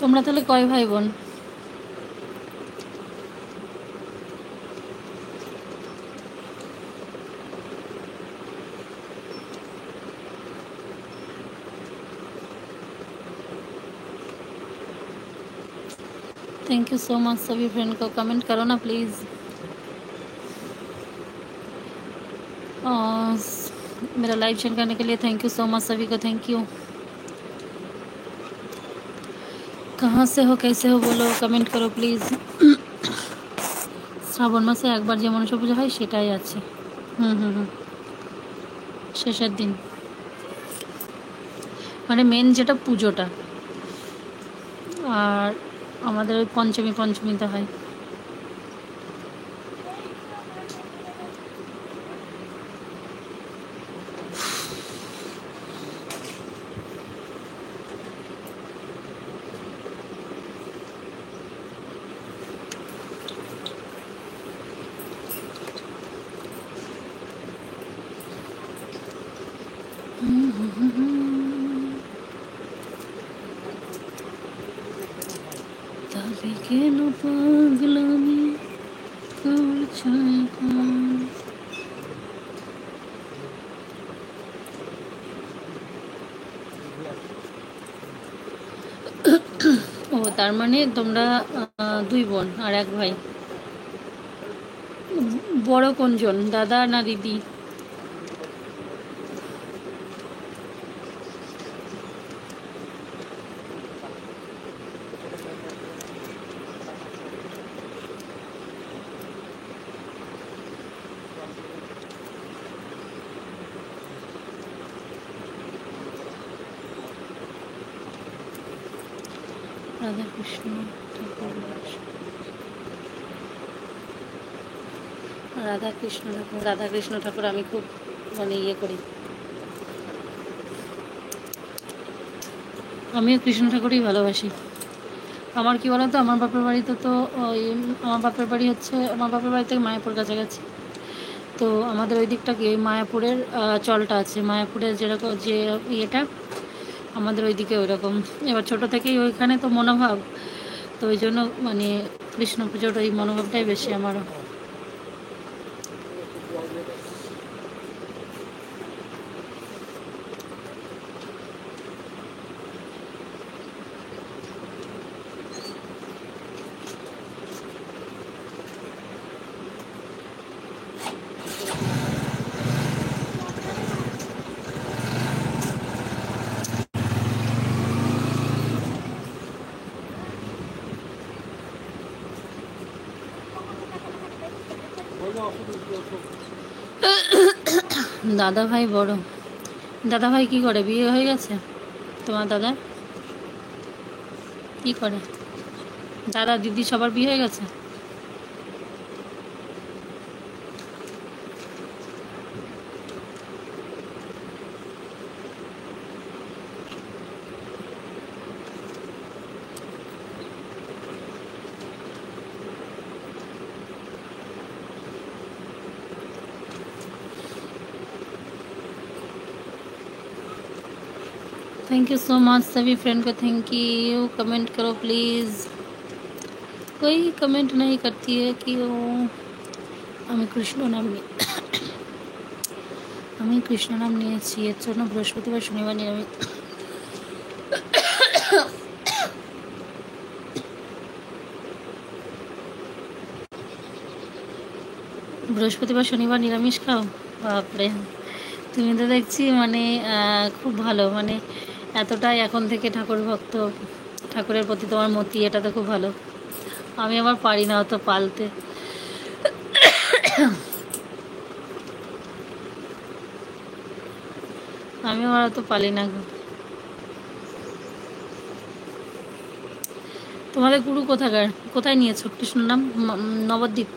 তোমরা তাহলে কয় ভাই বোন? थैंक यू सो मच सभी फ्रेंड को, कमेंट करो ना प्लीज़। मेरा लाइव शेयर करने के लिए थैंक यू सो मच सभी को, थैंक यू। कहाँ से हो, कैसे हो, बोलो, कमेंट करो प्लीज़। শ্রাবণ মাসে একবার যে মনসা পুজো হয় সেটাই আছে। হুম, শেষের দিন, মানে মেন যেটা পুজোটা, আর আমাদের ওই পঞ্চমীতে হয়। তবে কেন পাগলামি করছো এখন? ও তার মানে তোমরা দুই বোন আর এক ভাই। বড় কোনজন, দাদা না দিদি? রাধাকৃষ্ণ ঠাকুর, রাধাকৃষ্ণ ঠাকুর আমি খুব মানে ইয়ে করি। আমিও কৃষ্ণ ঠাকুরই ভালোবাসি। আমার কি বলতো, আমার বাপের বাড়িতে তো ওই, আমার বাপের বাড়ি হচ্ছে, আমার বাপের বাড়ি থেকে মায়াপুর কাছাকাছি। তো আমাদের ওই দিকটা কি, ওই মায়াপুরের চলটা আছে, মায়াপুরের যেরকম যে ইয়েটা, আমাদের ওইদিকে ওই রকম। এবার ছোটো থেকেই ওইখানে তো মনোভাব, তো ওই জন্য মানে কৃষ্ণ পুজোর ওই মনোভাবটাই বেশি আমারও। দাদা ভাই বড়, দাদা ভাই কী করে, বিয়ে হয়ে গেছে তোমার দাদা? কী করে দাদা দিদি সবার বিয়ে হয়ে গেছে? थैंक यू सो मच सभी फ्रेंड को, थैंक यू। कमेंट करो प्लीज़, कोई कमेंट नहीं करती है कि वो আমি কৃষ্ণ নাম আমি কৃষ্ণ নাম নিয়েছি, এর জন্য বৃহস্পতিবার শনিবার নিরামিষ। বৃহস্পতিবার শনিবার নিরামিষ খাও? বাপরে, তুমি তো দেখছি মানে খুব ভালো, মানে এতটাই এখন থেকে ঠাকুর ভক্ত, ঠাকুরের প্রতি তোমার মতি, এটা তো খুব ভালো। আমি আবার পারি না অত পালতে। আমি আবার অত পালি না গো। তোমাদের গুরু কোথাকার, কোথায় নিয়েছো কৃষ্ণ নাম? নবদ্বীপ?